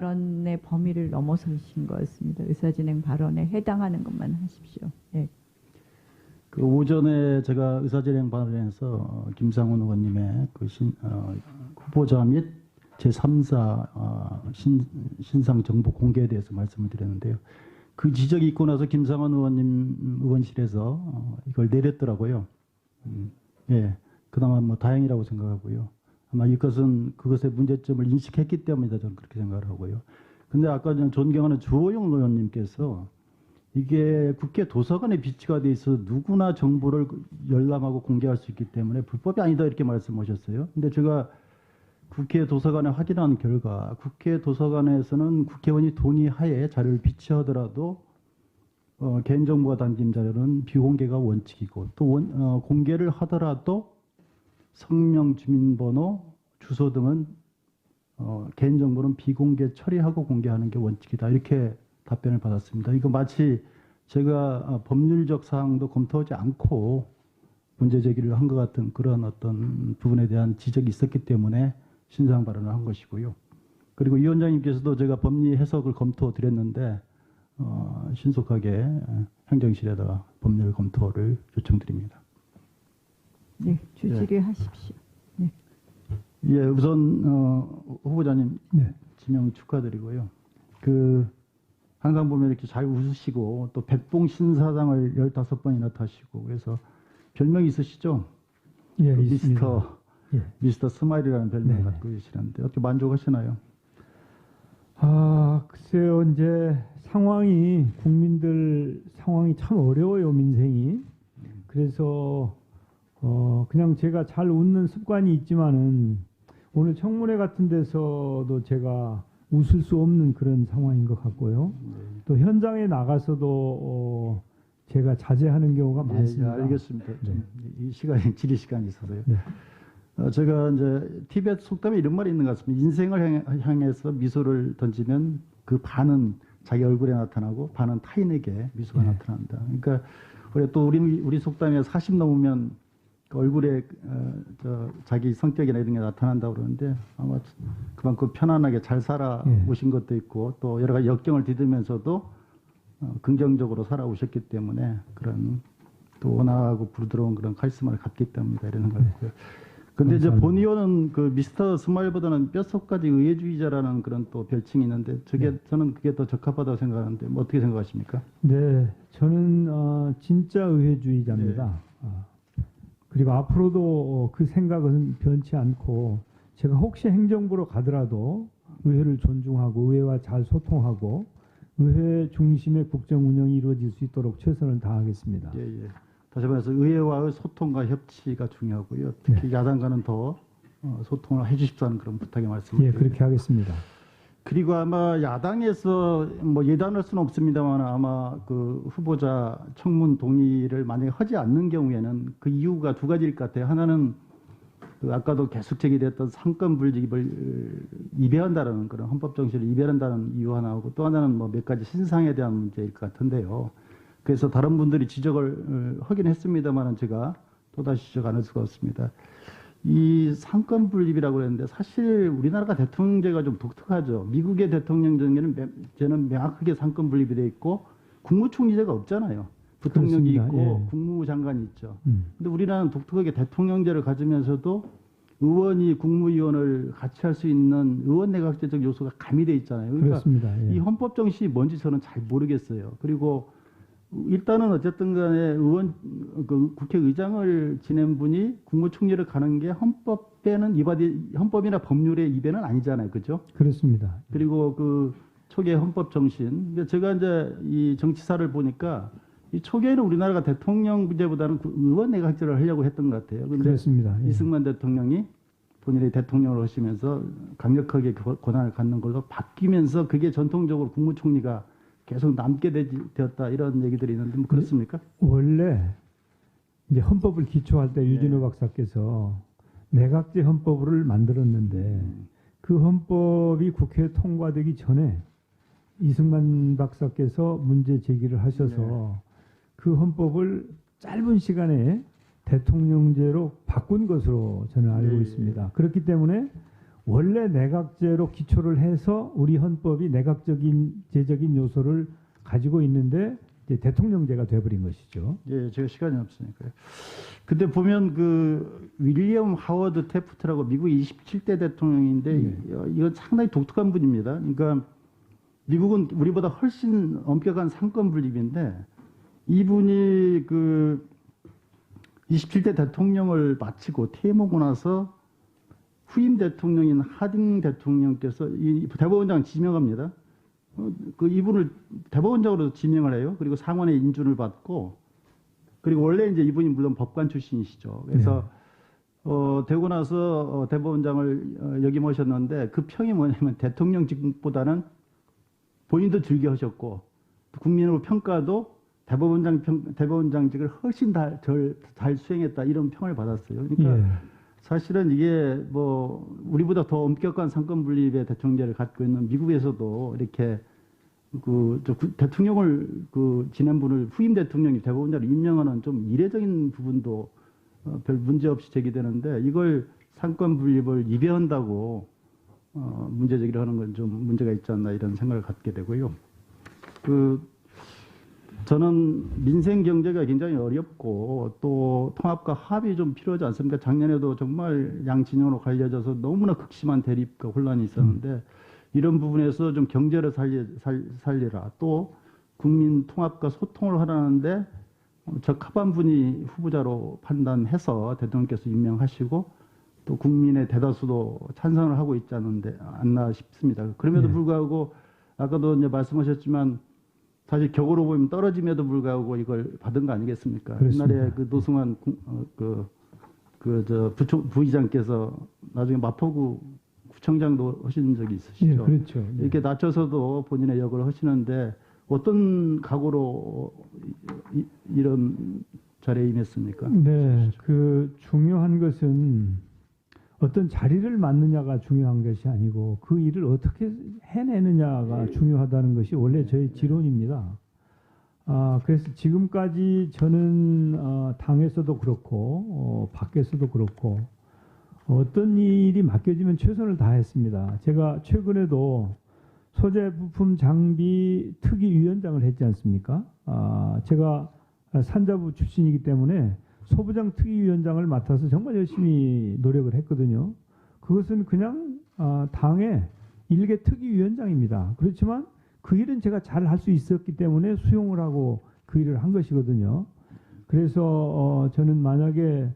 발언의 범위를 넘어서신 것 같습니다. 의사진행 발언에 해당하는 것만 하십시오. 예. 그 오전에 제가 의사진행 발언에서 김상훈 의원님의 그 후보자 및 제3사 신상 정보 공개에 대해서 말씀을 드렸는데요. 그 지적이 있고 나서 김상훈 의원님 의원실에서 이걸 내렸더라고요. 예, 그나마 뭐 다행이라고 생각하고요. 아마 이것은 그것의 문제점을 인식했기 때문이다 저는 그렇게 생각을 하고요. 근데 아까 전 존경하는 주호영 의원님께서 이게 국회 도서관에 비치가 돼 있어 누구나 정보를 열람하고 공개할 수 있기 때문에 불법이 아니다 이렇게 말씀하셨어요. 근데 제가 국회 도서관에 확인한 결과 국회 도서관에서는 국회의원이 동의하에 자료를 비치하더라도 개인정보가 담긴 자료는 비공개가 원칙이고 또 공개를 하더라도 성명, 주민번호, 주소 등은 개인정보는 비공개 처리하고 공개하는 게 원칙이다. 이렇게 답변을 받았습니다. 이거 마치 제가 법률적 사항도 검토하지 않고 문제 제기를 한 것 같은 그런 어떤 부분에 대한 지적이 있었기 때문에 신상 발언을 한 것이고요. 그리고 위원장님께서도 제가 법리 해석을 검토 드렸는데 신속하게 행정실에다가 법률 검토를 요청드립니다. 네, 주질의하십시오. 네. 예, 우선 후보자님 네. 지명 축하드리고요. 항상 보면 이렇게 잘 웃으시고 또 백봉 신사장을 15번이나 타시고 그래서 별명이 있으시죠? 예, 미스터 예. 미스터 스마일이라는 별명을 네. 갖고 계시는데 어떻게 만족하시나요? 글쎄요, 이제 국민들 상황이 참 어려워요, 민생이. 그래서 그냥 제가 잘 웃는 습관이 있지만은 오늘 청문회 같은 데서도 제가 웃을 수 없는 그런 상황인 것 같고요. 또 현장에 나가서도 제가 자제하는 경우가 많습니다. 예, 알겠습니다. 좀 이 시간이 지리 시간이 있어서요. 네. 제가 이제 티벳 속담에 이런 말이 있는 것 같습니다. 인생을 향해서 미소를 던지면 그 반은 자기 얼굴에 나타나고 반은 타인에게 미소가 나타난다. 그러니까 우리 속담에 40 넘으면 그 얼굴에 자기 성격이나 이런 게 나타난다고 그러는데 아마 그만큼 편안하게 잘 살아오신 것도 있고 또 여러 가지 역경을 디디면서도 긍정적으로 살아오셨기 때문에 그런 또 온화하고 부드러운 그런 카리스마를 갖기 때문이다 이런 생각이 있고요. 근데 이제 본 의원은 그 미스터 스마일보다는 뼛속까지 의회주의자라는 그런 또 별칭이 있는데 저는 그게 더 적합하다고 생각하는데 뭐 어떻게 생각하십니까? 네, 저는 진짜 의회주의자입니다. 그리고 앞으로도 그 생각은 변치 않고 제가 혹시 행정부로 가더라도 의회를 존중하고 의회와 잘 소통하고 의회 중심의 국정 운영이 이루어질 수 있도록 최선을 다하겠습니다. 예. 다시 말해서 의회와의 소통과 협치가 중요하고요. 특히 야당과는 더 소통을 해주십사는 그런 부탁의 말씀을 예, 그렇게 하겠습니다. 그리고 아마 야당에서 뭐 예단할 수는 없습니다만 아마 그 후보자 청문 동의를 만약에 하지 않는 경우에는 그 이유가 두 가지일 것 같아요. 하나는 그 아까도 계속 제기됐던 상권 분립을 이배한다는 그런 헌법 정신을 이배한다는 이유 하나하고 또 하나는 뭐 몇 가지 신상에 대한 문제일 것 같은데요. 그래서 다른 분들이 지적을 하긴 했습니다만 제가 또다시 지적 안 할 수가 없습니다. 이 상권 분립이라고 그랬는데 사실 우리나라가 대통령제가 좀 독특하죠. 미국의 대통령제는 저는 명확하게 상권 분립이 되어 있고 국무총리제가 없잖아요. 부통령이 그렇습니다. 있고 예. 국무장관이 있죠. 근데 우리나라는 독특하게 대통령제를 가지면서도 의원이 국무위원을 같이 할 수 있는 의원 내각제적 요소가 가미되어 있잖아요. 그러니까 그렇습니다. 예. 이 헌법 정신이 뭔지 저는 잘 모르겠어요. 그리고 일단은 어쨌든 간에 국회의장을 지낸 분이 국무총리를 가는 게 헌법이나 법률의 입에는 아니잖아요. 그죠? 그렇습니다. 그리고 그 초기의 헌법 정신. 제가 이제 이 정치사를 보니까 이 초기에는 우리나라가 대통령 문제보다는 의원 내각제를 하려고 했던 것 같아요. 근데 그렇습니다. 예. 이승만 대통령이 본인이 대통령을 하시면서 강력하게 권한을 갖는 걸로 바뀌면서 그게 전통적으로 국무총리가 계속 남게 되었다 이런 얘기들이 있는데 뭐 그렇습니까? 원래 이제 헌법을 기초할 때 유진호 박사께서 내각제 헌법을 만들었는데 그 헌법이 국회에 통과되기 전에 이승만 박사께서 문제 제기를 하셔서 그 헌법을 짧은 시간에 대통령제로 바꾼 것으로 저는 알고 있습니다. 그렇기 때문에 원래 내각제로 기초를 해서 우리 헌법이 내각적인 제적인 요소를 가지고 있는데 이제 대통령제가 돼버린 것이죠. 예, 제가 시간이 없으니까요. 근데 보면 그 윌리엄 하워드 태프트라고 미국 27대 대통령인데 이건 상당히 독특한 분입니다. 그러니까 미국은 우리보다 훨씬 엄격한 상권 분립인데 이분이 그 27대 대통령을 마치고 퇴임하고 나서 후임 대통령인 하딩 대통령께서 이 대법원장 지명합니다. 그 이분을 대법원장으로 지명을 해요. 그리고 상원의 인준을 받고 그리고 원래 이제 이분이 물론 법관 출신이시죠. 그래서 되고 나서 대법원장을 역임하셨는데 그 평이 뭐냐면 대통령직보다는 본인도 즐겨 하셨고 국민으로 평가도 대법원장직을 훨씬 잘 수행했다 이런 평을 받았어요. 그러니까 사실은 이게 뭐 우리보다 더 엄격한 상권 분립의 대통령제를 갖고 있는 미국에서도 이렇게 대통령을 지낸 분을 후임 대통령이 대법원장으로 임명하는 좀 이례적인 부분도 별 문제 없이 제기되는데 이걸 상권 분립을 위배한다고 문제 제기를 하는 건 좀 문제가 있지 않나 이런 생각을 갖게 되고요. 저는 민생 경제가 굉장히 어렵고 또 통합과 합이 좀 필요하지 않습니까? 작년에도 정말 양 진영으로 갈려져서 너무나 극심한 대립과 혼란이 있었는데 이런 부분에서 좀 경제를 살리라. 또 국민 통합과 소통을 하라는데 적합한 분이 후보자로 판단해서 대통령께서 임명하시고 또 국민의 대다수도 찬성을 하고 있지 않나 싶습니다. 그럼에도 불구하고 아까도 이제 말씀하셨지만 사실 격으로 보면 떨어짐에도 불구하고 이걸 받은 거 아니겠습니까? 그렇습니다. 옛날에 그 노승환 부의장께서 나중에 마포구 구청장도 하신 적이 있으시죠? 예, 그렇죠. 이렇게 낮춰서도 본인의 역을 하시는데 어떤 각오로 이런 자리에 임했습니까? 네, 그 중요한 것은 어떤 자리를 맡느냐가 중요한 것이 아니고 그 일을 어떻게 해내느냐가 중요하다는 것이 원래 저의 지론입니다. 그래서 지금까지 저는 당에서도 그렇고 밖에서도 그렇고 어떤 일이 맡겨지면 최선을 다했습니다. 제가 최근에도 소재 부품 장비 특위위원장을 했지 않습니까? 제가 산자부 출신이기 때문에 소부장 특위위원장을 맡아서 정말 열심히 노력을 했거든요. 그것은 그냥 당의 일개 특위위원장입니다. 그렇지만 그 일은 제가 잘 할 수 있었기 때문에 수용을 하고 그 일을 한 것이거든요. 그래서 저는 만약에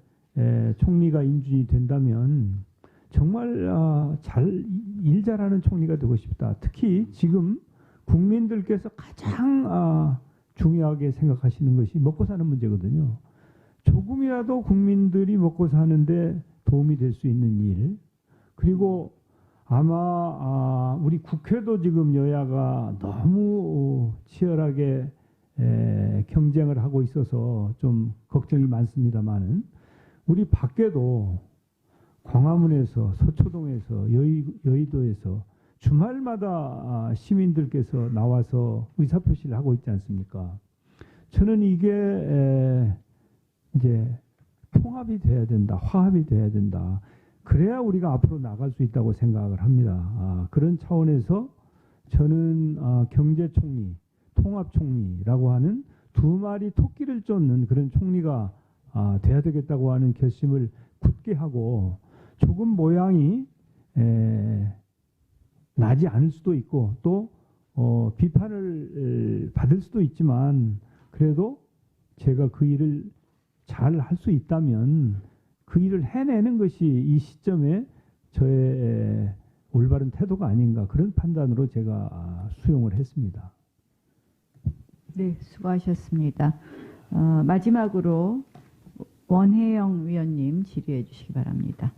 총리가 인준이 된다면 정말 일 잘하는 총리가 되고 싶다. 특히 지금 국민들께서 가장 중요하게 생각하시는 것이 먹고 사는 문제거든요. 조금이라도 국민들이 먹고 사는데 도움이 될 수 있는 일, 그리고 아마 우리 국회도 지금 여야가 너무 치열하게 경쟁을 하고 있어서 좀 걱정이 많습니다만은 우리 밖에도 광화문에서 서초동에서 여의도에서 주말마다 시민들께서 나와서 의사표시를 하고 있지 않습니까? 저는 이게 이제 통합이 돼야 된다, 화합이 돼야 된다. 그래야 우리가 앞으로 나갈 수 있다고 생각을 합니다. 그런 차원에서 저는 경제총리, 통합총리라고 하는 두 마리 토끼를 쫓는 그런 총리가 돼야 되겠다고 하는 결심을 굳게 하고 조금 모양이 나지 않을 수도 있고 또 비판을 받을 수도 있지만 그래도 제가 그 일을 잘 할 수 있다면 그 일을 해내는 것이 이 시점에 저의 올바른 태도가 아닌가 그런 판단으로 제가 수용을 했습니다. 네, 수고하셨습니다. 마지막으로 원혜영 위원님 질의해 주시기 바랍니다.